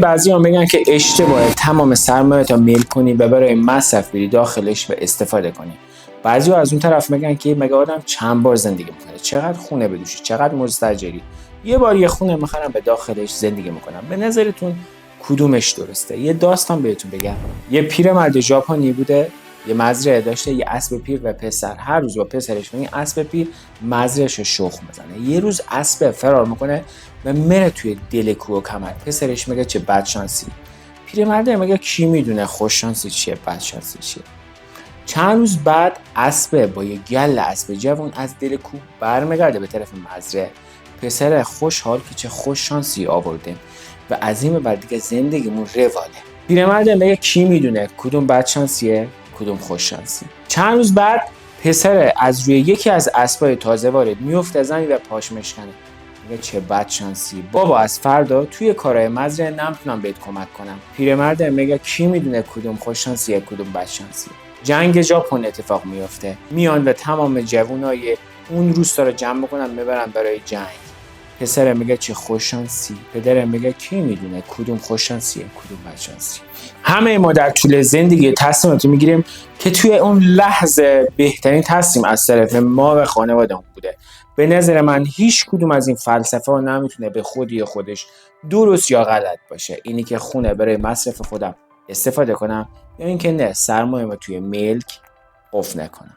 بعضی‌ها میگن که اشتباهه تمام سرمایه‌ت رو میل کنی و برای مصرف بری داخلش و استفاده کنی. بعضی‌ها از اون طرف میگن که مگه آدم چند بار زندگی میکنه، چقدر خونه بدوشی، چقدر مستاجری، یه بار یه خونه میخرم به داخلش زندگی میکنم. به نظرتون کدومش درسته؟ یه داستان بهتون بگم. یه پیرمرد ژاپنی بوده، یه مزرعه داشته، یه اسب پیر و پسر. هر روز با پسرش میگه اسب پیر مزرعه‌شو شخم بزنه. یه روز اسب فرار میکنه و میره توی دل کوه و کمر. پسرش میگه چه بدشانسی. پیرمرد میگه کی میدونه خوششانسی چیه، بدشانسی چیه. چند روز بعد اسب با یه گل اسب جوان از دل کوه برمیگرده به طرف مزرعه. پسر خوشحال که چه خوش شانسی آورده و از این به بعد دیگه زندگیمون رواله. پیرمرد میگه کی میدونه کدوم بدشانسیه کدوم خوششانسی. چند روز بعد پسر از روی یکی از اسبای تازه وارد میفته زمین و پاش مشکنه. میگه چه بدشانسی بابا، از فردا توی کارهای مزرعه نمیتونم بهت کمک کنم. پیرمرد میگه کی میدونه کدوم خوششانسیه کدوم بدشانسیه. جنگ ژاپن اتفاق میفته. میان و تمام جوونای اون روستا رو جمع میکنن میبرن برای جنگ. پسر میگه چه خوششانسی، پدر میگه کی میدونه کدوم خوششانسیه کدوم بدشانسی. همه ما در طول زندگی تصمیماتی میگیریم که توی اون لحظه بهترین تصمیم از طرف ما و خانواده‌مون بوده. به نظر من هیچ کدوم از این فلسفه ها نمیتونه به خودی خودش درست یا غلط باشه. اینی که خونه برای مصرف خودم استفاده کنم یا اینکه نه، سرمایه‌مو توی ملک قفل نکنم.